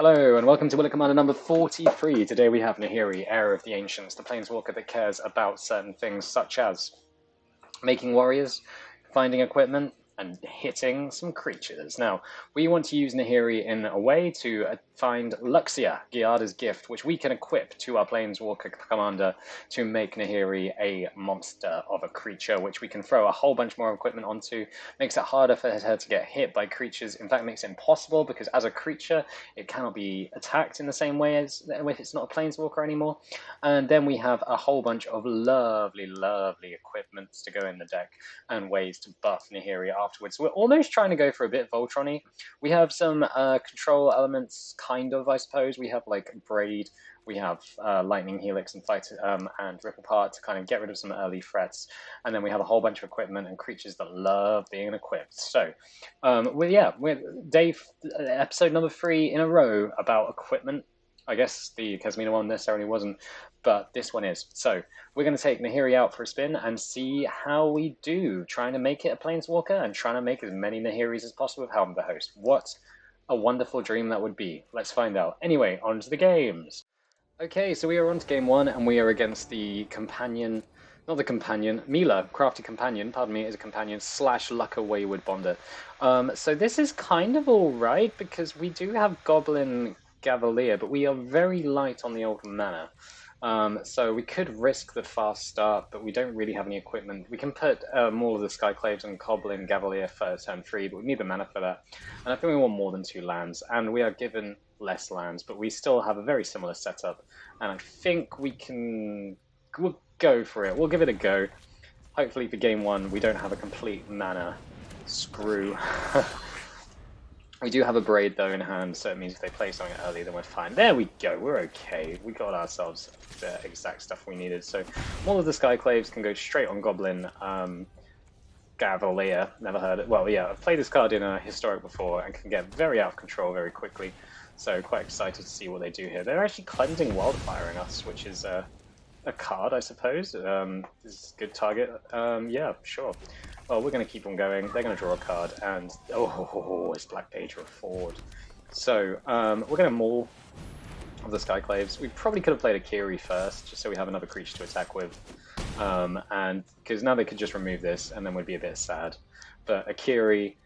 Hello and welcome to Willow Commander number 43. Today we have Nahiri, Heir of the Ancients, the Planeswalker that cares about certain things such as making warriors, finding equipment, and hitting some creatures. Now, we want to use Nahiri in a way to find Luxia, Giada's gift, which we can equip to our Planeswalker commander to make Nahiri a monster of a creature, which we can throw a whole bunch more equipment onto. Makes it harder for her to get hit by creatures. In fact, makes it impossible because as a creature, it cannot be attacked in the same way as if it's not a Planeswalker anymore. And then we have a whole bunch of lovely, lovely equipments to go in the deck and ways to buff Nahiri afterwards. So we're almost trying to go for a bit Voltron-y. We have some control elements, kind of, I suppose. We have like Braid, we have Lightning Helix and and Ripple Part to kind of get rid of some early threats, and then we have a whole bunch of equipment and creatures that love being equipped. So, we're episode number 3 in a row about equipment. I guess the Kasmina one necessarily wasn't, but this one is. So we're going to take Nahiri out for a spin and see how we do, trying to make it a Planeswalker and trying to make as many Nahiris as possible with Helm the Host. What a wonderful dream that would be. Let's find out. Anyway, on to the games. Okay, so we are on to game 1, and we are against the companion, not the companion, Mila, crafty companion, pardon me, is a companion / Lucka Wayward Bonder. So this is kind of alright, because we do have Goblin Cavalier, but we are very light on the old mana. So we could risk the fast start, but we don't really have any equipment. We can put more of the Skyclaves and Goblin Cavalier for turn 3, but we need the mana for that. And I think we want more than 2 lands, and we are given less lands, but we still have a very similar setup. And I think we'll go for it. We'll give it a go. Hopefully for game 1 we don't have a complete mana screw. We do have a Braid, though, in hand, so it means if they play something early, then we're fine. There we go, we're okay. We got ourselves the exact stuff we needed. So all of the Skyclaves can go straight on Goblin Cavalier. Never heard it. Well, yeah, I've played this card in a Historic before and can get very out of control very quickly. So quite excited to see what they do here. They're actually cleansing Wildfiring us, which is a card, I suppose. This is a good target. Yeah, sure. Well, we're going to keep on going. They're going to draw a card, and it's Black Page Reforged. So we're going to maul of the Skyclaves. We probably could have played a Kiri first, just so we have another creature to attack with. And because now they could just remove this, and then we'd be a bit sad. But a Kiri,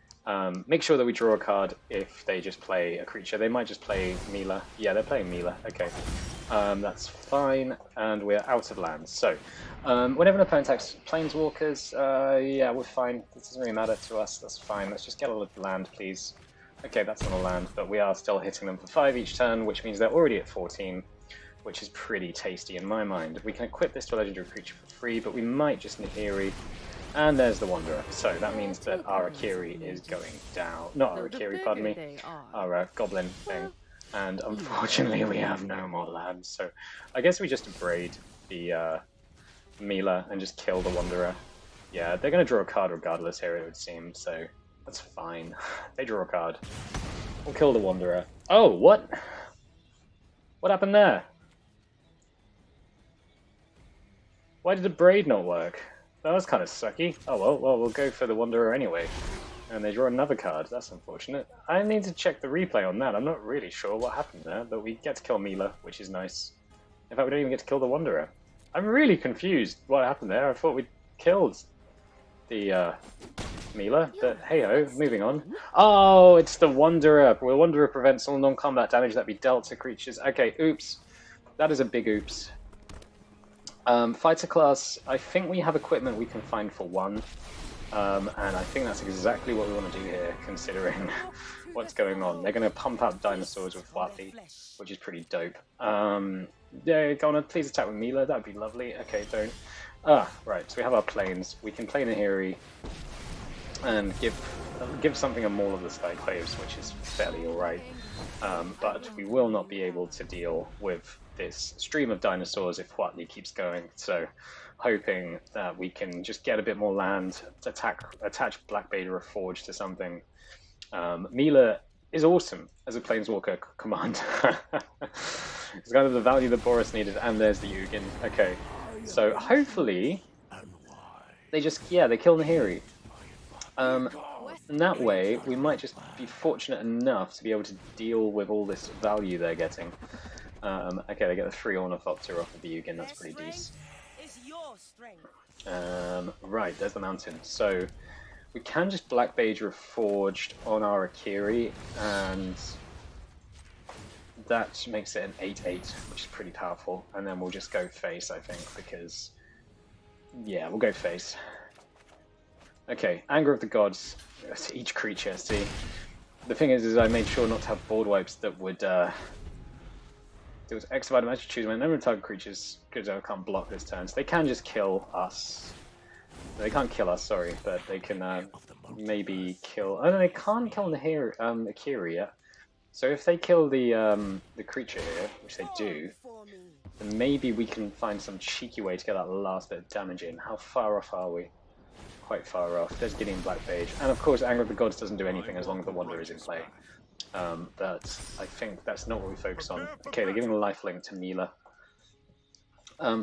make sure that we draw a card if they just play a creature. They might just play Mila. Yeah, they're playing Mila. Okay. That's fine, and we're out of lands. So, whenever an opponent attacks Planeswalkers, yeah, we're fine. This doesn't really matter to us. That's fine. Let's just get a land, please. Okay, that's not a land, but we are still hitting them for 5 each turn, which means they're already at 14, which is pretty tasty in my mind. We can equip this to a legendary creature for free, but we might just Nahiri. And there's the Wanderer. So that means that our Akiri is going down. Not our Akiri, pardon me. Our Goblin thing. And unfortunately we have no more lands, so I guess we just Braid the Mila and just kill the Wanderer. Yeah, they're going to draw a card regardless here, it would seem, so that's fine. They draw a card. We'll kill the Wanderer. Oh, what? What happened there? Why did the Braid not work? That was kind of sucky. Oh well, we'll go for the Wanderer anyway. And they draw another card. That's unfortunate. I need to check the replay on that. I'm not really sure what happened there, but we get to kill Mila, which is nice. In fact, we don't even get to kill the Wanderer. I'm really confused what happened there. I thought we'd killed the Mila, but hey-ho, moving on. Oh, it's the Wanderer. The Wanderer prevents all non-combat damage that be dealt to creatures. Okay, oops. That is a big oops. Fighter class, I think we have equipment we can find for 1. And I think that's exactly what we want to do here, considering what's going on. They're going to pump out dinosaurs with Flappy, which is pretty dope. Yeah, go on, please attack with Mila, that'd be lovely. Okay, don't. Ah, right, so we have our planes. We can play Nahiri and give something a maul of the Skyclaves, which is fairly alright. But we will not be able to deal with this stream of dinosaurs if Huatli keeps going, so hoping that we can just get a bit more land, attach Black Beta Reforged to something. Mila is awesome as a Planeswalker command. It's kind of the value that Boris needed, and there's the Ugin. Okay, so hopefully they just, yeah, they kill Nahiri. And that way, we might just be fortunate enough to be able to deal with all this value they're getting. Okay, they get the 3 Ornithopter off of the Ugin, that's pretty decent. Right, there's the mountain. So, we can just Black Mage Reforged on our Akiri, and that makes it an 8-8, which is pretty powerful. And then we'll just go face, I think, because... yeah, we'll go face. Okay, Anger of the Gods. Each creature, see. The thing is I made sure not to have board wipes that would... there was X amount of magic choose my number of target creatures, because I can't block this turn. So they can just kill us. They can't kill us, sorry, but they can maybe kill... oh no, they can't kill Nahiri, Akiri yet. So if they kill the creature here, which they do, then maybe we can find some cheeky way to get that last bit of damage in. How far off are we? Quite far off. There's Gideon Black Mage. And of course, Anger of the Gods doesn't do anything as long as the Wanderer is in play. But I think that's not what we focus on. Okay, they're giving a lifelink to Mila.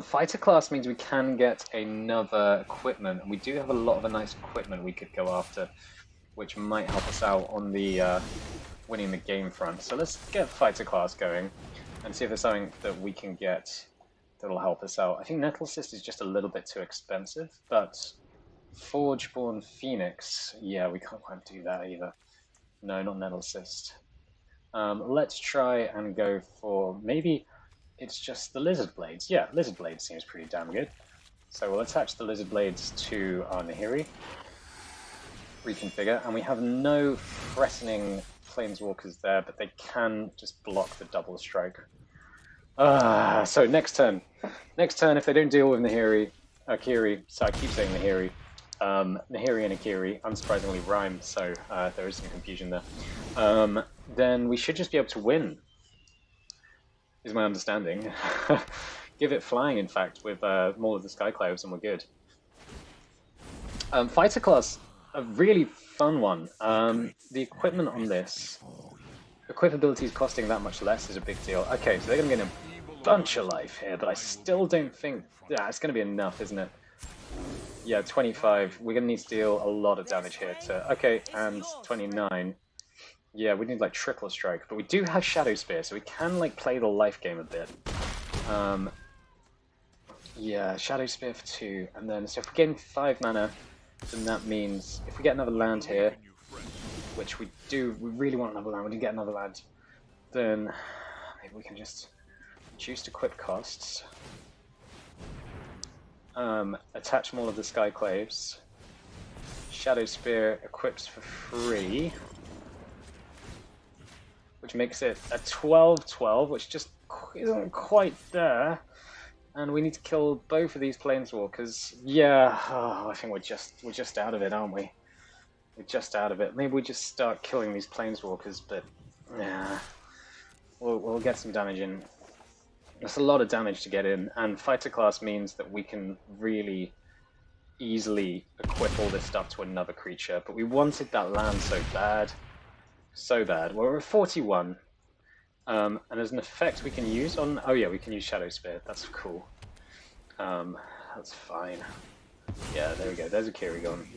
Fighter class means we can get another equipment. And we do have a lot of nice equipment we could go after, which might help us out on the winning the game front. So let's get fighter class going and see if there's something that we can get that'll help us out. I think Nettle Cyst is just a little bit too expensive, but Forgeborn Phoenix, yeah, we can't quite do that either. No, not Nettle Cyst. Let's try and go for, maybe it's just the Lizard Blades. Yeah, Lizard Blades seems pretty damn good. So we'll attach the Lizard Blades to our Nahiri, reconfigure, and we have no threatening Planeswalkers there, but they can just block the double strike. So next turn, if they don't deal with Nahiri, Akiri, so I keep saying Nahiri, Nahiri and Akiri unsurprisingly rhyme, so there is some confusion there. Then we should just be able to win, is my understanding. Give it flying, in fact, with more of the Skyclaves, and we're good. Fighter class, a really fun one. The equipment on this, equipability is costing that much less is a big deal. Okay, so they're going to get a bunch of life here, but I still don't think... yeah, it's going to be enough, isn't it? Yeah, 25. We're going to need to deal a lot of damage here to... okay, and 29. Yeah, we need like triple strike, but we do have Shadow Spear, so we can like play the life game a bit. Yeah, Shadow Spear for 2, and then so if we gain 5 mana, then that means if we get another land here, which we do, we really want another land, we didn't get another land, then maybe we can just reduce to equip costs, attach more of the Skyclaves, Shadow Spear equips for free, which makes it a 12-12, which just isn't quite there. And we need to kill both of these Planeswalkers. Yeah, oh, I think we're just out of it, aren't we? We're just out of it. Maybe we just start killing these Planeswalkers, but yeah, we'll get some damage in. That's a lot of damage to get in, and fighter class means that we can really easily equip all this stuff to another creature. But we wanted that land so bad. So bad. Well, we're at 41. And there's an effect we can use on... oh yeah, we can use Shadow Spear. That's cool. That's fine. Yeah, there we go. There's a Akiri gone.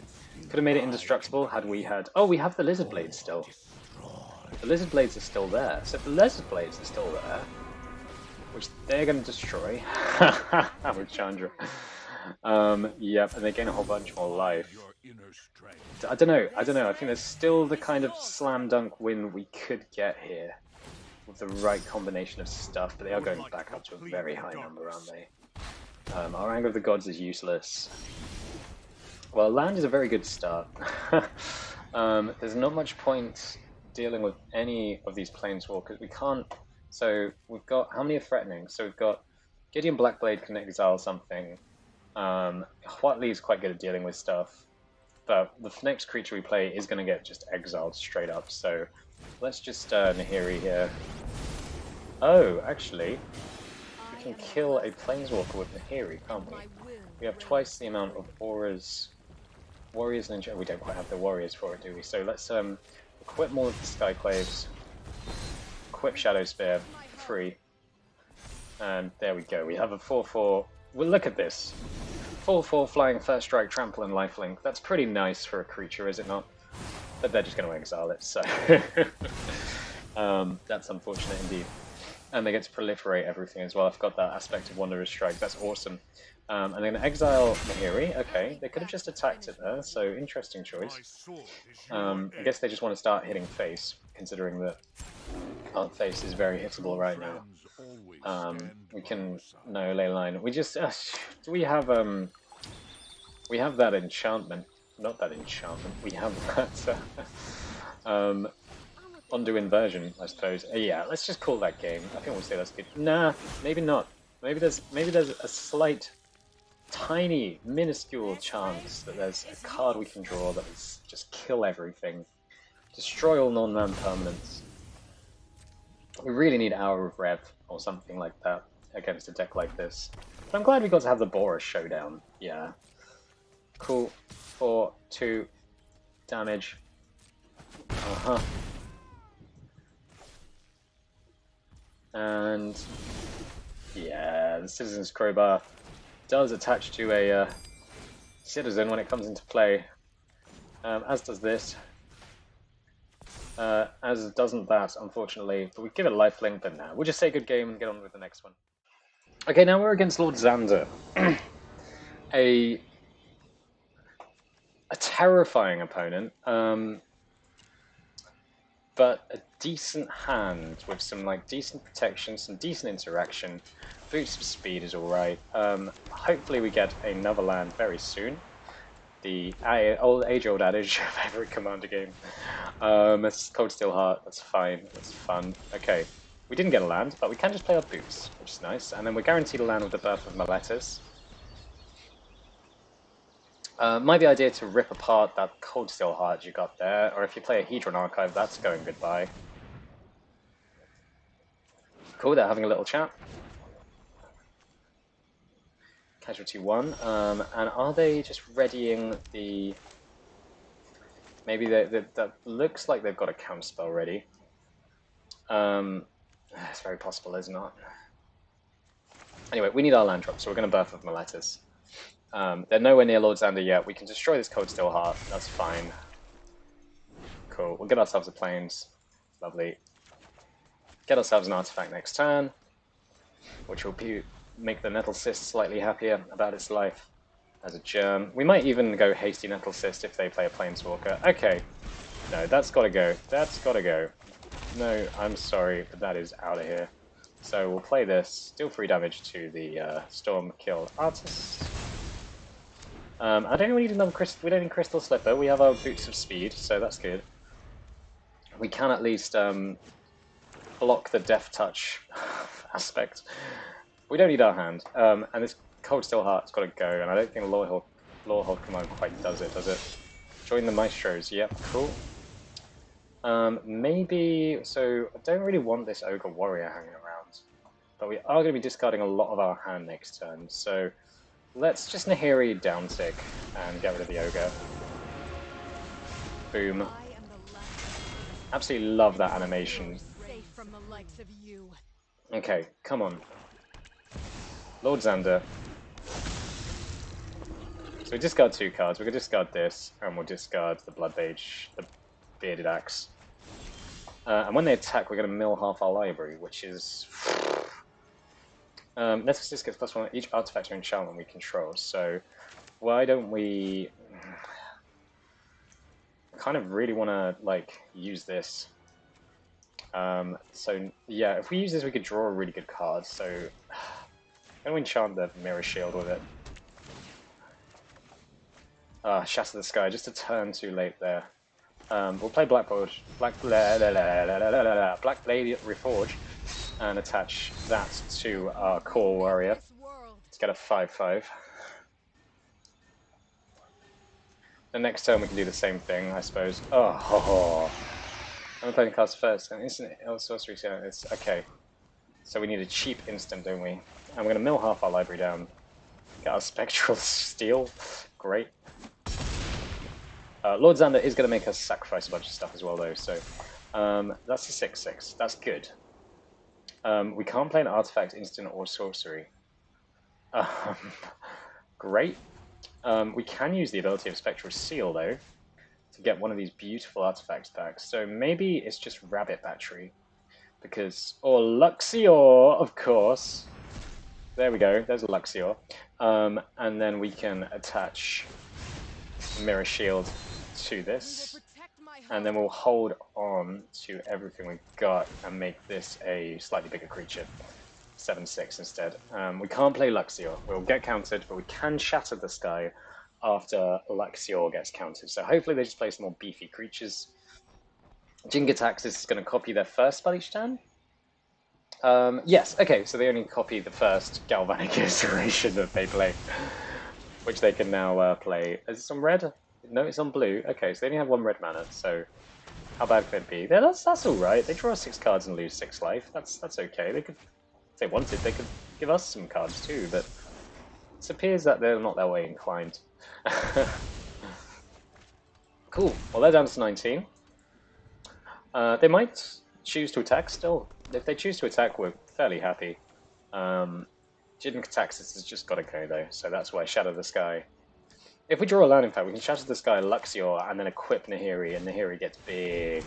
Could have made it indestructible had we had... oh, we have the Lizard Blades still. The Lizard Blades are still there. So if the Lizard Blades are still there, which they're going to destroy with Chandra. Yep, and they gain a whole bunch more life. I don't know. I think there's still the kind of slam dunk win we could get here with the right combination of stuff, but they are going back up to a very high number, aren't they? Our Anger of the Gods is useless. Well, land is a very good start. There's not much point dealing with any of these Planeswalkers. We can't... so we've got... how many are threatening? So we've got Gideon Blackblade can exile something. Huatley is quite good at dealing with stuff. But the next creature we play is going to get just exiled straight up, so let's just Nahiri here. Oh, actually, we can kill a Planeswalker with Nahiri, can't we? We have twice the amount of auras, warriors, ninja. We don't quite have the warriors for it, do we? So let's equip more of the Skyclaves, equip Shadow Spear for free, and there we go. We have a 4/4. Well, look at this. 4/4 flying, first strike, trample, and lifelink. That's pretty nice for a creature, is it not? but they're just going to exile it, so that's unfortunate indeed. And they get to proliferate everything as well. I forgot that aspect of Wanderer's Strike. That's awesome. And then exile Nahiri. Okay, they could have just attacked it there, so interesting choice. I guess they just want to start hitting face, considering that our face is very hittable right now. We can no ley line. We just do we have that enchantment. Not that enchantment. We have that undo inversion, I suppose. Yeah, let's just call that game. I think we'll say that's good. Nah, maybe not. Maybe there's a slight, tiny, minuscule chance that there's a card we can draw that will just kill everything, destroy all non-man permanents. We really need Hour of Rev or something like that against a deck like this. But I'm glad we got to have the Boris showdown. Yeah. Cool. 4/2 damage. And yeah, the Citizen's Crowbar does attach to a citizen when it comes into play, as does this. As doesn't that, unfortunately. But we give it a lifelink, but now we'll just say good game and get on with the next one. Okay, now we're against Lord Xander. a terrifying opponent, but a decent hand with some decent protection, some decent interaction. Boots of speed is alright. Hopefully we get another land very soon. The age-old adage of every Commander game. It's Cold Steel Heart, that's fine, that's fun. Okay, we didn't get a land, but we can just play our boots, which is nice. And then we're guaranteed a land with the Birth of Meletis. Might be idea to rip apart that Cold Steel Heart you got there, or if you play a Hedron Archive, that's going goodbye. Cool, they're having a little chat. Casualty 1, and are they just readying the... Maybe that looks like they've got a counterspell ready. It's very possible, isn't it? Anyway, we need our land drop, so we're going to Birth of Meletis. They're nowhere near Lord Xander yet. We can destroy this Cold Steel Heart. That's fine. Cool. We'll get ourselves a Plains. Lovely. Get ourselves an artifact next turn, which will make the Nettle Cyst slightly happier about its life as a germ. We might even go Hasty Nettle Cyst if they play a Planeswalker. Okay. No, that's got to go. That's got to go. No, I'm sorry, but that is out of here. So we'll play this. Deal 3 damage to the Storm Kill Artist. I don't think we need another crystal. We don't need Crystal Slipper. We have our Boots of Speed, so that's good. We can at least block the Death Touch aspect. We don't need our hand. And this Cold Steel Heart's got to go, and I don't think Lorehold Command quite does it, does it? Join the Maestros. Yep, cool. Maybe... So, I don't really want this Ogre Warrior hanging around. But we are going to be discarding a lot of our hand next turn, so... Let's just Nahiri downtick and get rid of the Ogre. Boom. Absolutely love that animation. Okay, come on. Lord Xander. So we discard 2 cards. We can discard this, and we'll discard the Blood Mage, the Bearded Axe. And when they attack, we're going to mill half our library, which is... Netflix gets +1 each artifact or enchantment we control, so why don't we... I kind of really want to, use this. So, yeah, if we use this, we could draw a really good card, so... I'm going to enchant the Mirror Shield with it. Shatter the Sky, just a turn too late there. We'll play Black Blade Reforge and attach that to our core warrior to get a 5/5. The next turn we can do the same thing, I suppose. Oh, I'm playing cards first. And instant sorcery. It's okay. So we need a cheap instant, don't we? And we're going to mill half our library down. Get our Spectral Steel. Great. Lord Xander is going to make us sacrifice a bunch of stuff as well, though. So that's a 6/6. That's good. We can't play an artifact, instant, or sorcery. Great. We can use the ability of Spectral Seal, though. to get one of these beautiful artifacts back. So maybe it's just Rabbit Battery. Because, or Luxior, of course. There we go, there's a Luxior. And then we can attach Mirror Shield to this. And then we'll hold on to everything we've got and make this a slightly bigger creature. 7/6 instead. We can't play Luxior. We'll get countered, but we can Shatter the Sky after Luxior gets countered. So hopefully they just play some more beefy creatures. Jingataxis is going to copy their first spell each turn. Yes, okay, so they only copy the first Galvanic Iteration that they play, which they can now play. Is it on red? No, it's on blue. Okay, so they only have 1 red mana, so how bad could it be? Yeah, that's alright. They draw 6 cards and lose 6 life. That's okay. They could, if they wanted, they could give us some cards too, but it appears that they're not that way inclined. Cool. Well, they're down to 19. They might choose to attack still. If they choose to attack, we're fairly happy. Jingataxis has just got to go though, so that's why Shatter the Sky. If we draw a land, in fact, we can Shatter the Sky, Luxior, and then equip Nahiri, and Nahiri gets big.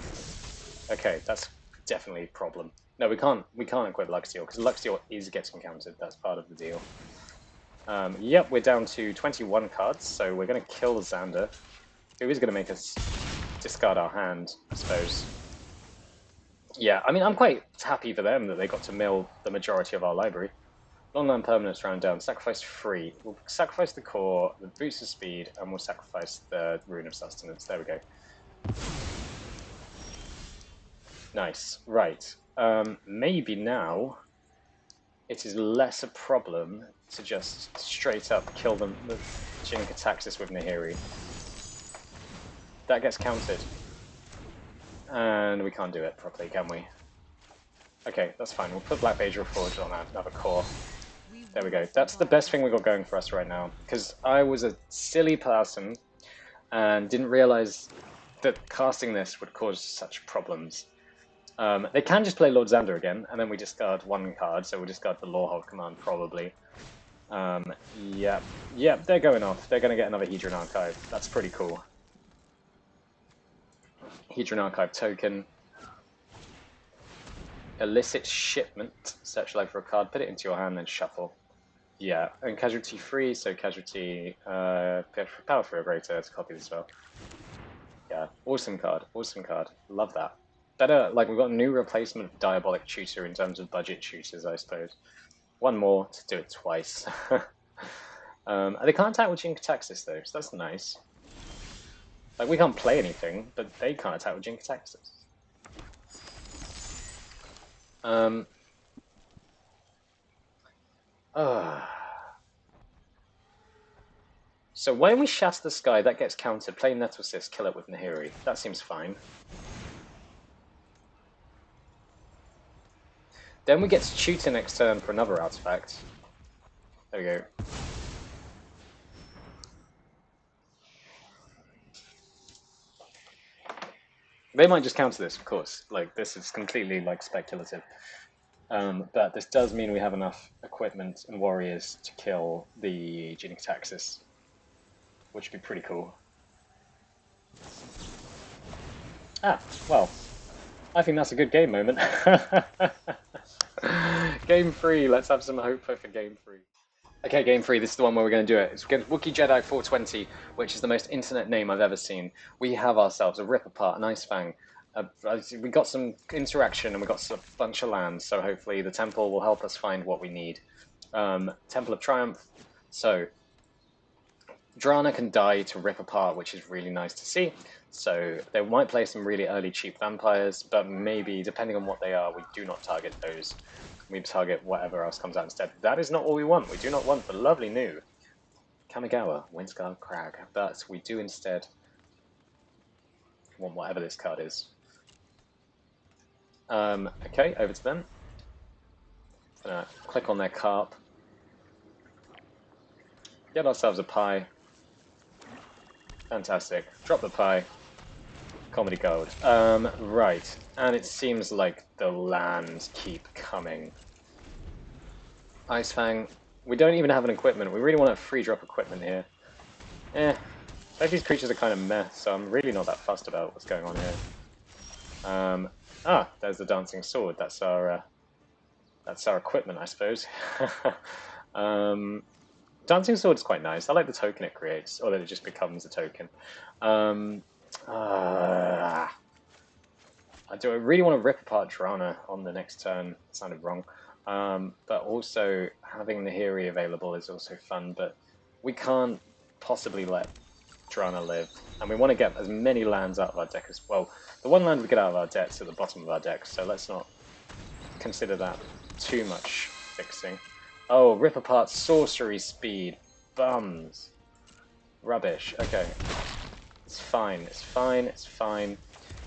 Okay, that's definitely a problem. No, we can't equip Luxior, because Luxior is getting countered. That's part of the deal. Yep, we're down to 21 cards, so we're going to kill Xander, who is going to make us discard our hand, I suppose. Yeah, I mean, I'm quite happy for them that they got to mill the majority of our library. Long-land permanents round down, sacrifice 3. We'll sacrifice the core, the boost of speed, and we'll sacrifice the Rune of Sustenance. There we go. Nice. Right. Maybe now it is less a problem to just straight up kill them with Jingataxis with Nahiri. That gets countered. And we can't do it properly, can we? Okay, that's fine. We'll put Black Mage Reforged on another core. There we go. That's the best thing we've got going for us right now. Because I was a silly person and didn't realize that casting this would cause such problems. They can just play Lord Xander again, and then we discard 1 card, so we'll discard the Lorehold command probably. Yeah, they're going off. They're going to get another Hedron Archive. That's pretty cool. Hedron Archive token. Illicit Shipment. Search life for a card, put it into your hand, then shuffle. Yeah, and casualty free, so casualty, power for a greater to copy the spell. Yeah, awesome card, awesome card. Love that. Better, like, we've got a new replacement of Diabolic Tutor in terms of budget tutors, I suppose. 1 more to do it twice. They can't attack with Jingataxis, though, so that's nice. Like, we can't play anything, but they can't attack with Jingataxis. So when we Shatter the Sky, that gets countered. Play Nettle Cyst, kill it with Nahiri. That seems fine. Then we get to tutor next turn for another artifact. There we go. They might just counter this, of course. Like, this is completely, like, speculative. But this does mean we have enough equipment and warriors to kill the Jingataxis, which would be pretty cool. Ah, well, I think that's a good game moment. Game 3, let's have some hope for Game 3. Okay, Game 3, this is the one where we're going to do it. It's against Wookiee Jedi 420, which is the most internet name I've ever seen. We have ourselves a Rip Apart, an Ice Fang. We got some interaction and we got a bunch of lands, so hopefully the temple will help us find what we need. Temple of Triumph. So, Drana can die to Rip Apart, which is really nice to see. So they might play some really early cheap vampires, but maybe, depending on what they are, we do not target those. We target whatever else comes out instead. That is not what we want. We do not want the lovely new Kamigawa, Windscar Crag, but we do instead want whatever this card is. Okay, over to them. Click on their carp. Get ourselves a pie. Fantastic. Drop the pie. Comedy gold. Right. And it seems like the lands keep coming. Ice Fang. We don't even have an equipment. We really want a free drop equipment here. Both these creatures are kind of meh, so I'm really not that fussed about what's going on here. There's the dancing sword. That's our equipment, I suppose. Dancing sword's quite nice. I like the token it creates, or that it just becomes a token. I really want to rip apart Drana on the next turn. It sounded wrong. But also having Nahiri available is also fun, but we can't possibly let Drana live. And we want to get as many lands out of our deck as well. The one land we get out of our deck's at the bottom of our deck, so let's not consider that too much fixing. Oh, rip apart sorcery speed. Bums. Rubbish. Okay. It's fine. It's fine. It's fine.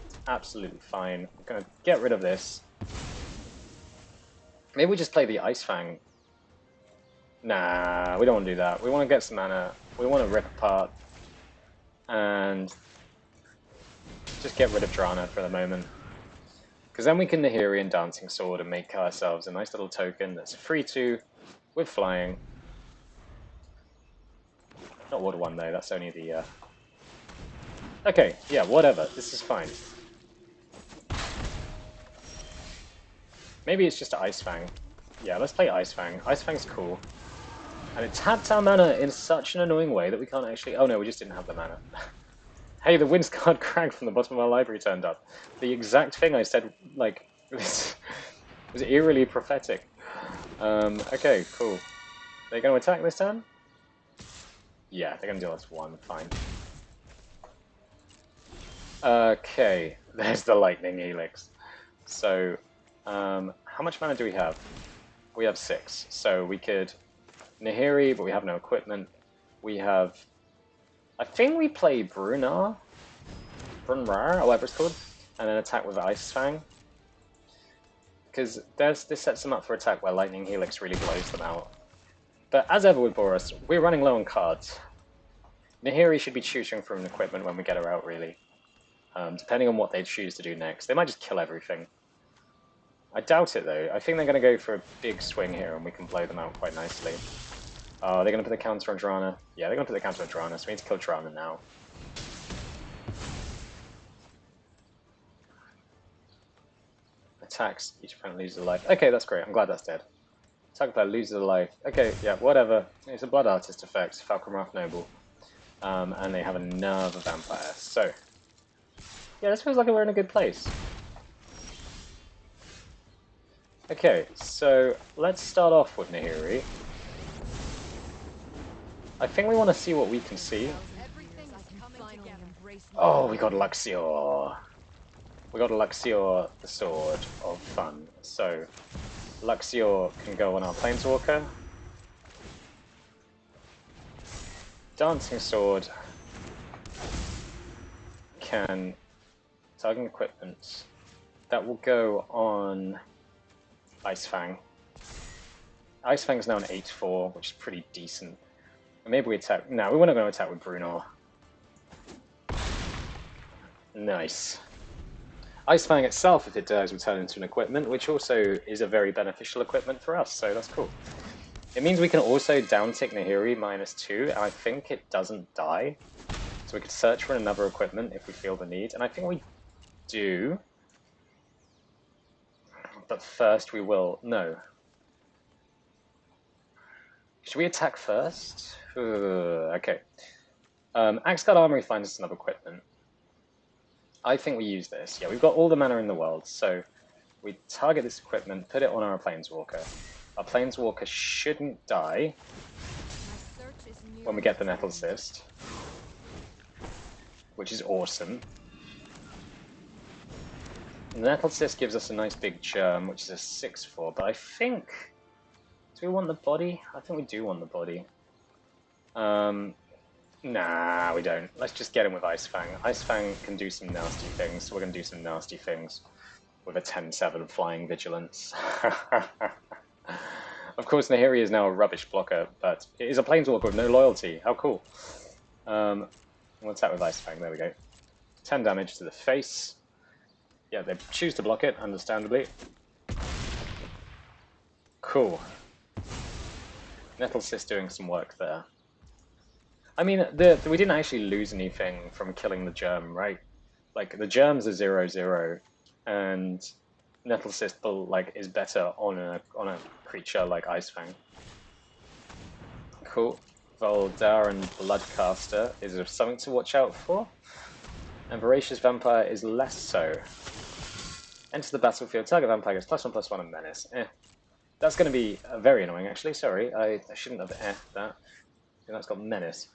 It's absolutely fine. I'm going to get rid of this. Maybe we just play the Ice Fang. Nah, we don't want to do that. We want to get some mana. We want to rip apart. And just get rid of Drana for the moment. Because then we can Nahiri and Dancing Sword and make ourselves a nice little token that's free to with flying. Not Water 1 though, that's only the... Okay, yeah, whatever. This is fine. Maybe it's just Ice Fang. Yeah, let's play Ice Fang. Ice Fang's cool. And it tapped our mana in such an annoying way that we can't actually... Oh no, we just didn't have the mana. Hey, the Windscarred Crag from the bottom of our library turned up. The exact thing I said, like, was eerily prophetic. Okay, cool. They're going to attack this turn? Yeah, they're going to deal us 1, fine. Okay, there's the Lightning Helix. So, how much mana do we have? We have 6, so we could Nahiri, but we have no equipment. We have... I think we play Brunnar, or whatever it's called, and then attack with Ice Fang. Because this sets them up for attack where Lightning Helix really blows them out. But as ever with Boros, we're running low on cards. Nahiri should be choosing from equipment when we get her out, really. Depending on what they choose to do next. They might just kill everything. I doubt it, though. I think they're going to go for a big swing here, and we can blow them out quite nicely. Oh, they're going to put the counter on Drana. Yeah, they're going to put the counter on Drana, so we need to kill Drana now. Attacks, each opponent loses a life. Okay, that's great. I'm glad that's dead. Attack player loses a life. Okay, yeah, whatever. It's a Blood Artist effect, Falconrath Noble. And they have another Vampire. So, yeah, this feels like we're in a good place. Okay, so let's start off with Nahiri. I think we want to see what we can see. Oh, we got Luxior. We got Luxior, the Sword of Fun. So, Luxior can go on our Planeswalker. Dancing Sword can target equipment. That will go on Ice Fang. Ice Fang is now an 8-4, which is pretty decent. Maybe we attack... No, we weren't going to attack with Brunnar. Nice. Ice Fang itself, if it dies, will turn into an equipment, which also is a very beneficial equipment for us, so that's cool. It means we can also down-tick Nahiri -2, and I think it doesn't die. So we could search for another equipment if we feel the need, and I think we do. But first we will... No. Should we attack first? Okay. Axeguard Armory finds us another equipment. I think we use this. Yeah, we've got all the mana in the world, so we target this equipment, put it on our Planeswalker. Our Planeswalker shouldn't die when we get the Nettle Cyst, which is awesome. The Nettle Cyst gives us a nice big germ, which is a 6-4, but I think... Do we want the body? I think we do want the body. Nah, we don't. Let's just get him with Ice Fang. Ice Fang can do some nasty things, so we're going to do some nasty things with a 10-7 Flying Vigilance. Of course, Nahiri is now a rubbish blocker, but it is a Planeswalker with no loyalty. How cool. We'll attack with Ice Fang. There we go. 10 damage to the face. Yeah, they choose to block it, understandably. Cool. Nettle Cyst doing some work there. I mean, we didn't actually lose anything from killing the germ, right? Like the germs are 0/0, and Nettle Sisple like is better on a creature like Icefang. Cool. Voldar and Bloodcaster is something to watch out for, and Voracious Vampire is less so. Enter the battlefield. Target vampire gets +1/+1 and menace. That's going to be very annoying, actually. Sorry, I shouldn't have that. And that's got menace.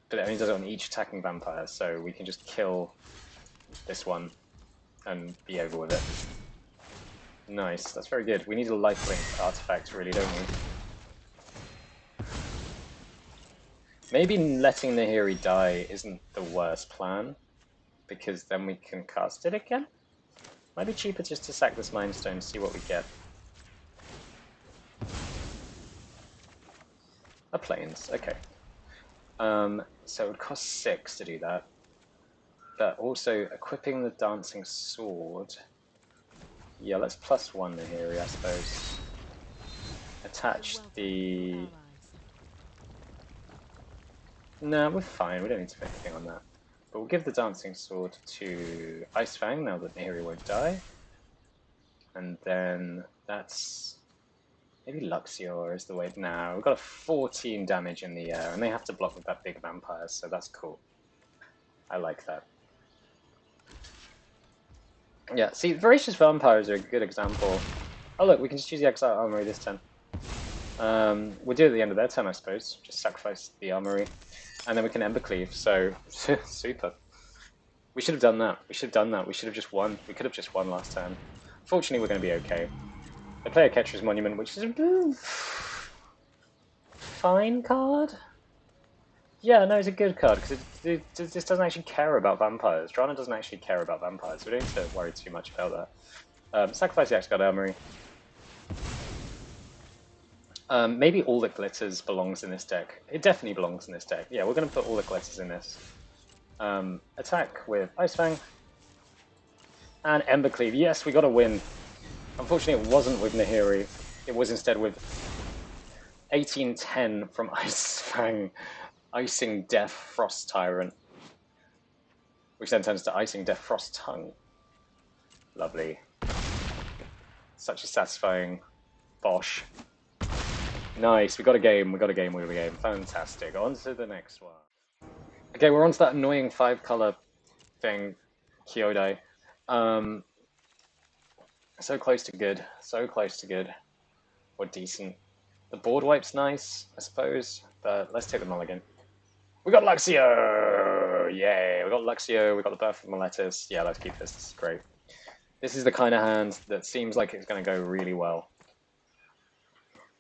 But it only does it on each attacking vampire, so we can just kill this one and be over with it. Nice, that's very good. We need a lifelink artifact, really, don't we? Maybe letting Nahiri die isn't the worst plan, because then we can cast it again? Might be cheaper just to sack this Mind Stone, see what we get. A Plains, okay. So it would cost 6 to do that. But also, equipping the Dancing Sword... Yeah, let's +1 Nahiri, I suppose. Attach the... No, we're fine, we don't need to put anything on that. But we'll give the Dancing Sword to Icefang, now that Nahiri won't die. And then that's... Maybe Luxior is the way... Now we've got a 14 damage in the air, and they have to block with that big vampire, so that's cool. I like that. Yeah, see, Voracious Vampires are a good example. Oh look, we can just use the Exile Armory this turn. We'll do it at the end of their turn, I suppose. Just sacrifice the Armory. And then we can Ember Cleave, so... super. We should have done that. We should have done that. We should have just won. We could have just won last turn. Fortunately, we're going to be okay. They play a Catcher's Monument, which is a fine card. Yeah, no, it's a good card, because it just doesn't actually care about vampires. Drana doesn't actually care about vampires, so we don't need to worry too much about that. Sacrifice the X-Guard Armory. Maybe all that glitters belongs in this deck. It definitely belongs in this deck. Yeah, we're going to put all the glitters in this. Attack with Icefang. And Ember Cleave. Yes, we got a win. Unfortunately, it wasn't with Nahiri. It was instead with 1810 from Icefang. Icing Death Frost Tyrant. Which then turns to Icing Death Frost Tongue. Lovely. Such a satisfying bosh. Nice, we got a game, we got a game. Fantastic. On to the next one. Okay, we're on to that annoying 5-color thing, Kyodai. So close to good, so close to good. Or decent. The board wipe's nice, I suppose, but let's take the mulligan. We got Luxio! Yay, we got Luxio, we got the Birth of Meletis. Yeah, let's keep this, this is great. This is the kind of hand that seems like it's going to go really well.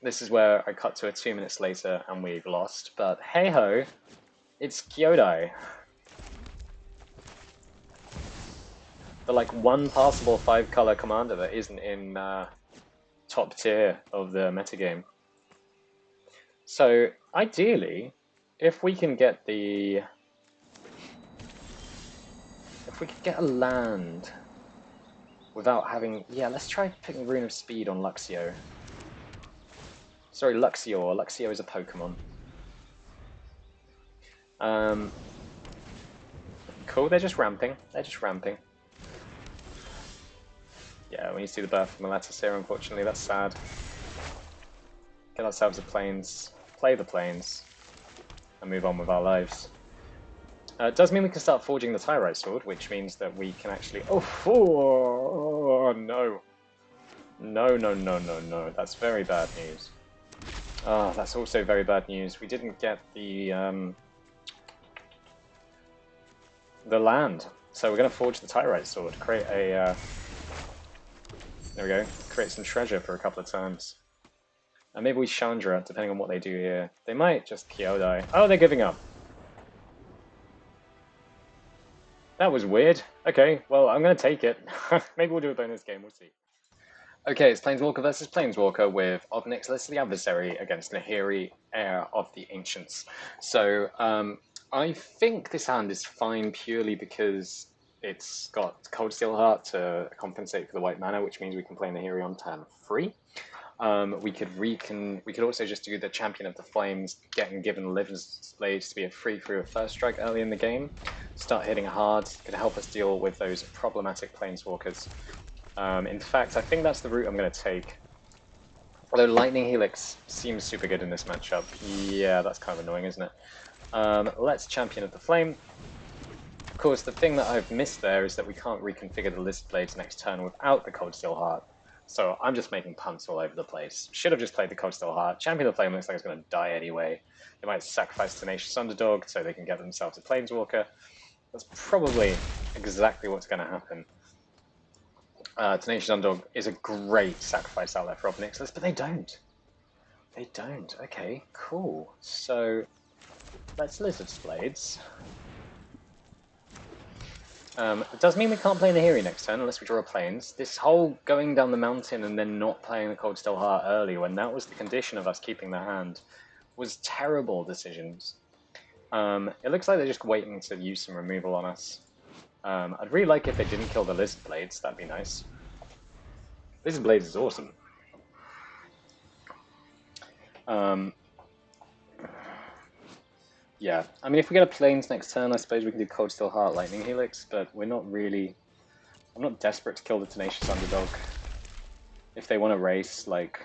This is where I cut to it 2 minutes later and we've lost, but hey-ho, it's Kyodai. The like one passable 5-color commander that isn't in top tier of the metagame. So ideally, if we can get a land without having, yeah, let's try picking Rune of Speed on Luxio. Sorry, Luxior. Luxio is a Pokemon. Cool, they're just ramping. They're just ramping. Yeah, we need to do the Birth of Meletis here, unfortunately. That's sad. Get ourselves a Plains, play the Plains, and move on with our lives. It does mean we can start forging the Tyrite Sword, which means that we can actually... Oh, no. No. That's very bad news. Ah, that's also very bad news. We didn't get the land. So we're going to forge the Tyrite Sword, create a... there we go. Create some treasure for a couple of times. And maybe we Chandra, depending on what they do here. They might just Kyodai. Oh, they're giving up. That was weird. Okay, well, I'm going to take it. Maybe we'll do a bonus game, we'll see. Okay, it's Planeswalker versus Planeswalker with Obnix List of the Adversary against Nahiri, Heir of the Ancients. So, I think this hand is fine purely because it's got Cold Steel Heart to compensate for the white mana, which means we can play Nahiri on turn 3. We could also just do the Champion of the Flames, getting given Liv's Blades to be a free through a first strike early in the game. Start hitting hard, could help us deal with those problematic Planeswalkers. In fact, I think that's the route I'm going to take. Although Lightning Helix seems super good in this matchup. Yeah, that's kind of annoying, isn't it? Let's Champion of the Flame. Of course, the thing that I've missed there is that we can't reconfigure the Lizard Blades next turn without the Cold Steel Heart. So I'm just making punts all over the place. Should have just played the Cold Steel Heart. Champion of the Flame looks like it's going to die anyway. They might sacrifice Tenacious Underdog so they can get themselves a Planeswalker. That's probably exactly what's going to happen. Tenacious Underdog is a great sacrifice outlet for Obnixilus, but they don't. They don't. Okay, cool. So let's Lizard Blades. It does mean we can't play Nahiri next turn unless we draw Plains. This whole going down the mountain and then not playing the Cold Steel Heart early, when that was the condition of us keeping the hand, was terrible decisions. It looks like they're just waiting to use some removal on us. I'd really like if they didn't kill the Lizard Blades, that'd be nice. Lizard Blades is awesome. Yeah, I mean, if we get a Plains next turn, I suppose we can do Cold Steel Heart, Lightning Helix, but we're not really... I'm not desperate to kill the Tenacious Underdog. If they want to race, like...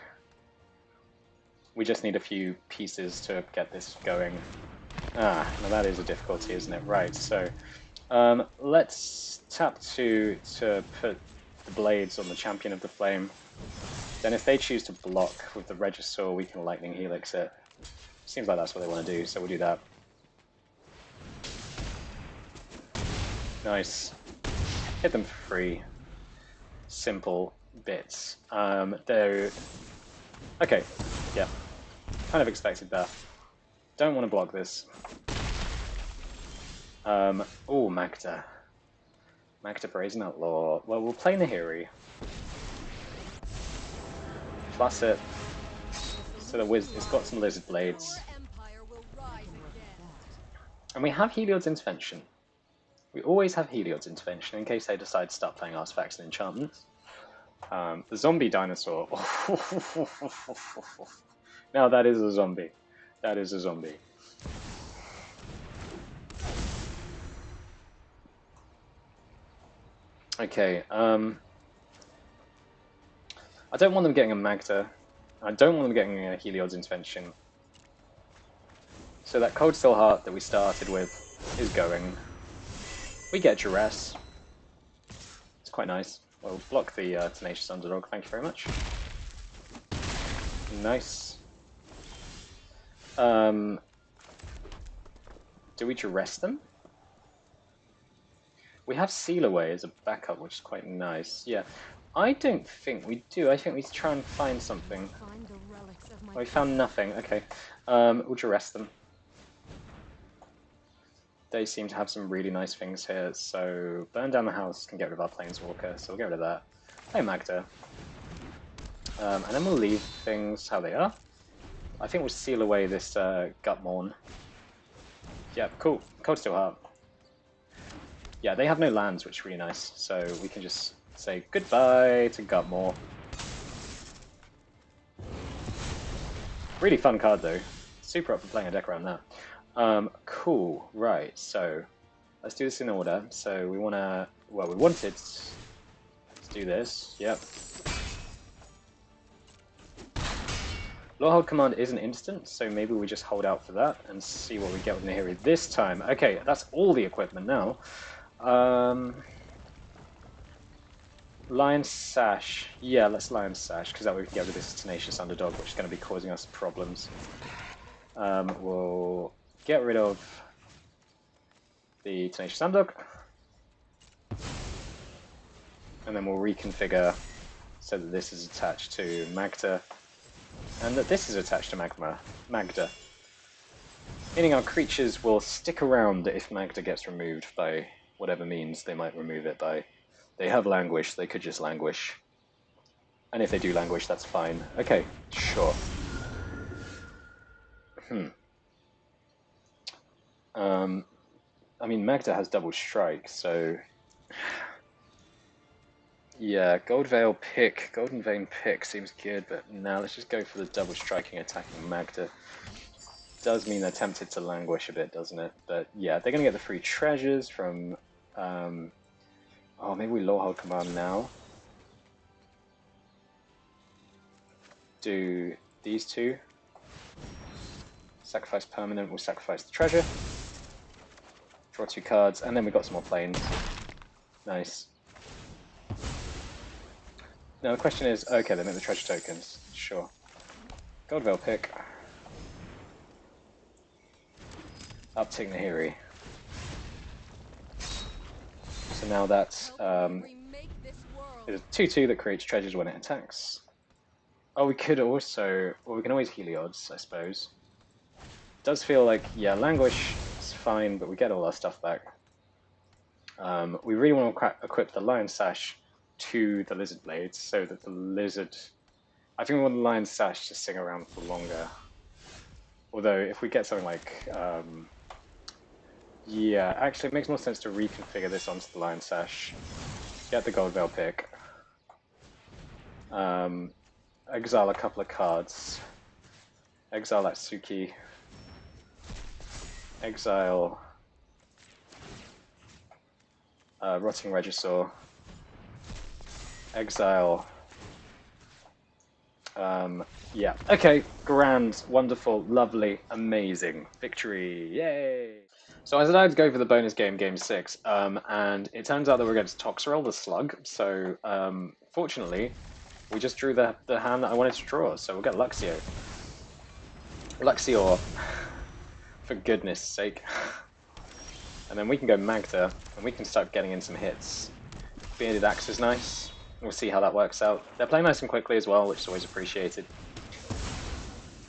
We just need a few pieces to get this going. Now that is a difficulty, isn't it? Right, so... let's tap 2 to put the Blades on the Champion of the Flame. Then if they choose to block with the Regisaur, we can Lightning Helix it. Seems like that's what they want to do, so we'll do that. Nice. Hit them for free. Simple bits. They're... Okay, yeah. Kind of expected that. Don't want to block this. Oh, Magda. Magda Brazen Outlaw. Well, we'll play Nahiri. Plus it. So it's got some Lizard Blades. And we have Heliod's Intervention. We always have Heliod's Intervention in case they decide to start playing Artifacts and Enchantments. The zombie dinosaur. Now that is a zombie. That is a zombie. Okay, I don't want them getting a Magda. I don't want them getting a Heliod's Intervention. So that Cold Steel Heart that we started with is going. We get Duress. It's quite nice. We'll block the Tenacious Underdog, thank you very much. Nice. Do we Duress them? We have Seal Away as a backup, which is quite nice. Yeah, I don't think we do. I think we try and find something. Oh, we found nothing. Okay, we'll Duress them. They seem to have some really nice things here, so burn down the house can get rid of our Planeswalker, so we'll get rid of that. Play Magda. And then we'll leave things how they are. I think we'll seal away this Gutmorn. Yeah, cool. Cold Steel Heart. Yeah, they have no lands, which is really nice, so we can just say goodbye to Gutmore. Really fun card, though. Super up for playing a deck around that. Cool, right, so let's do this in order. So we want to, well, we wanted to do this, yep. Law Hold Command is an instant, so maybe we just hold out for that and see what we get with Nahiri this time. Okay, that's all the equipment now. Lion Sash, yeah, let's Lion Sash, because that way we can get rid of this Tenacious Underdog, which is going to be causing us problems. We'll get rid of the Tenacious Underdog, and then we'll reconfigure so that this is attached to Magda, and that this is attached to Magda. Meaning our creatures will stick around if Magda gets removed by whatever means they might remove it by. They have languish, they could just languish. And if they do languish, that's fine. Okay, sure. I mean, Magda has double strike, so Yeah, Golden Vein pick seems good, but now let's just go for the double striking attacking Magda. Does mean they're tempted to languish a bit, doesn't it? But yeah, they're gonna get the free treasures from. Oh, maybe we low hold command now. Do these two. Sacrifice permanent. We'll sacrifice the treasure. Draw 2 cards, and then we got some more planes. Nice. Now the question is, okay, they make the treasure tokens. Sure. Goldveil pick. Uptick Nahiri. So now that's it's a 2/2 that creates treasures when it attacks. Oh, we could also, well, we can always Heliod's, I suppose. Does feel like, yeah, Languish is fine, but we get all our stuff back. We really want to equip the Lion Sash to the Lizard Blades so that the Lizard... I think we want the Lion Sash to sing around for longer. Although, if we get something like... yeah, actually it makes more sense to reconfigure this onto the Lion Sash. Get the Goldveil pick. Exile a couple of cards. Exile Atsuki. Exile Rotting Regisaur. Exile. Yeah. Okay. Grand. Wonderful. Lovely. Amazing. Victory. Yay. So I decided to go for the bonus game, game 6, and it turns out that we're against Toxerol the Slug. So fortunately, we just drew the hand that I wanted to draw. So we'll get Luxio. Luxior. For goodness sake. And then we can go Magda, and we can start getting in some hits. Bearded Axe is nice. We'll see how that works out. They're playing nice and quickly as well, which is always appreciated.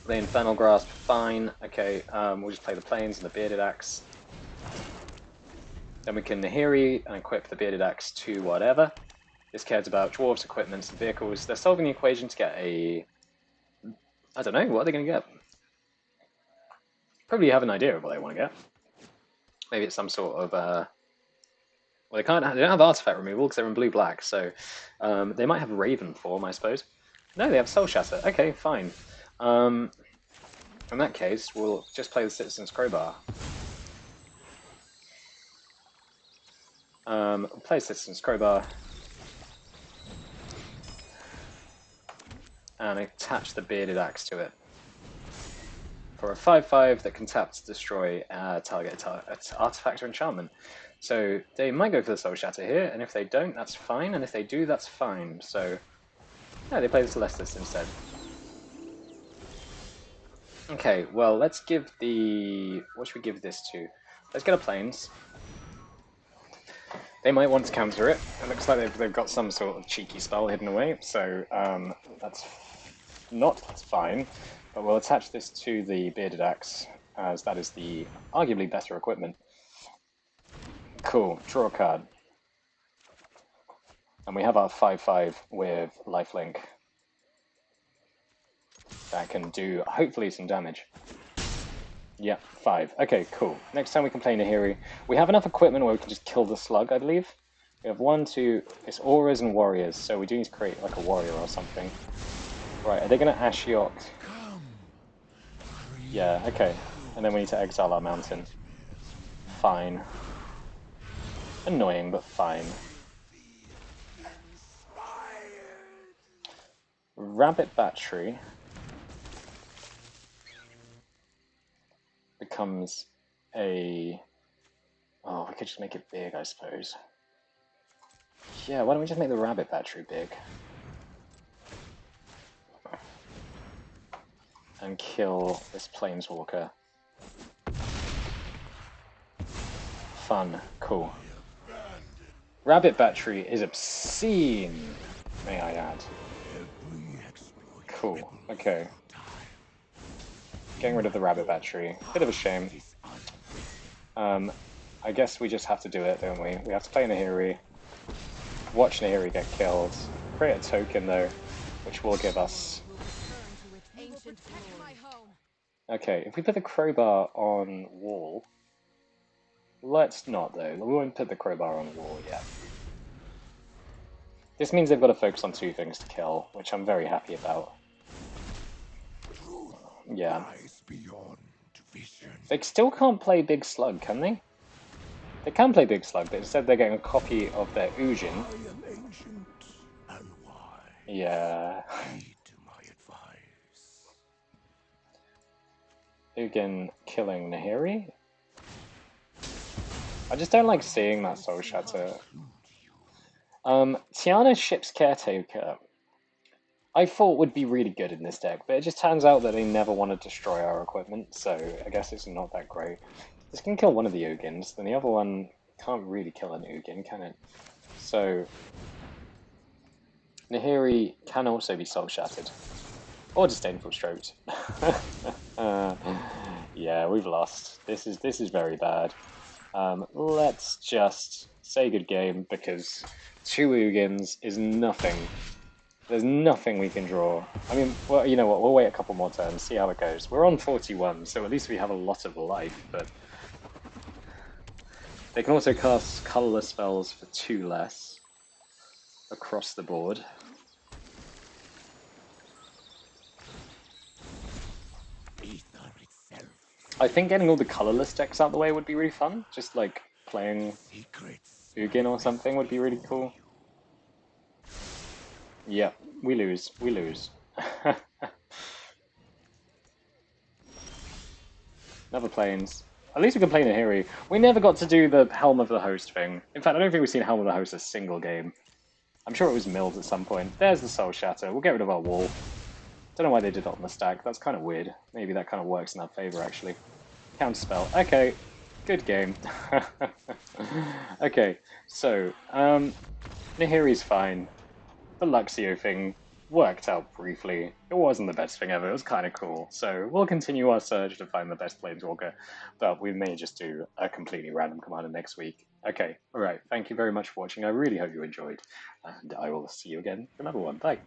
The Infernal Grasp, fine. Okay, we'll just play the Plains and the Bearded Axe. Then we can Nahiri and equip the Bearded Axe to whatever. This cares about dwarves, equipments, and vehicles. They're solving the equation to get a... I don't know, what are they going to get? Probably have an idea of what they want to get. Maybe it's some sort of... well, they don't have artifact removal because they're in blue-black, so they might have Raven form, I suppose. No, they have Soul Shatter. Okay, fine. In that case, we'll just play the Citizen's Crowbar. We'll play Citizen's Crowbar. And attach the Bearded Axe to it. For a 5/5 that can tap to destroy target artifact or enchantment. So they might go for the Soul Shatter here, and if they don't, that's fine, and if they do, that's fine. So, yeah, they play the Celestis instead. Okay, well, let's give the... what should we give this to? Let's get a Plains. They might want to counter it. It looks like they've got some sort of cheeky spell hidden away, so that's fine. But we'll attach this to the Bearded Axe, as that is the arguably better equipment. Cool, draw a card. And we have our 5/5 with lifelink. That can do, hopefully, some damage. Yeah, 5. Okay, cool. Next time we can play Nahiri. We have enough equipment where we can just kill the slug, I believe. We have 1, 2... it's auras and warriors, so we do need to create like a warrior or something. Right, are they going to Ashiok? Yeah, okay. And then we need to exile our mountain. Fine. Annoying, but fine. Rabbit Battery becomes a... oh, we could just make it big, I suppose. Yeah, why don't we just make the Rabbit Battery big? And kill this Planeswalker. Fun. Cool. Rabbit Battery is obscene, may I add. Cool. Okay. Getting rid of the Rabbit Battery. Bit of a shame. I guess we just have to do it, don't we? We have to play Nahiri. Watch Nahiri get killed. Create a token, though, which will give us... okay, if we put the crowbar on wall... let's not, though. We won't put the crowbar on wall yet. This means they've got to focus on 2 things to kill, which I'm very happy about. Yeah. They still can't play Big Slug, can they? They can play Big Slug, but instead they're getting a copy of their Ujin. Yeah. Ugin killing Nahiri? I just don't like seeing that Soul Shatter. Tiana Ship's Caretaker, I thought would be really good in this deck, but it just turns out that they never want to destroy our equipment, so I guess it's not that great. This can kill one of the Ugins, then the other one can't really kill an Ugin, can it? So, Nahiri can also be Soul Shattered. Or Disdainful Stroked. Yeah, we've lost. This is very bad. Let's just say good game, because 2 Ugins is nothing. There's nothing we can draw. I mean, well, you know what, we'll wait a couple more turns, see how it goes. We're on 41, so at least we have a lot of life, but... They can also cast colorless spells for 2 less across the board. I think getting all the colorless decks out of the way would be really fun. Just like playing Ugin or something would be really cool. Yep, we lose. We lose. Never planes. At least we can play Nahiri. We never got to do the Helm of the Host thing. In fact, I don't think we've seen Helm of the Host a single game. I'm sure it was milled at some point. There's the Soul Shatter. We'll get rid of our wall. Don't know why they did that on the stack. That's kind of weird. Maybe that kind of works in our favor, actually. Counterspell. Okay. Good game. Okay, so, Nahiri's fine. The Luxio thing worked out briefly. It wasn't the best thing ever. It was kind of cool. So we'll continue our search to find the best Planeswalker, but we may just do a completely random commander next week. Okay, alright. Thank you very much for watching. I really hope you enjoyed, and I will see you again for another one. Bye.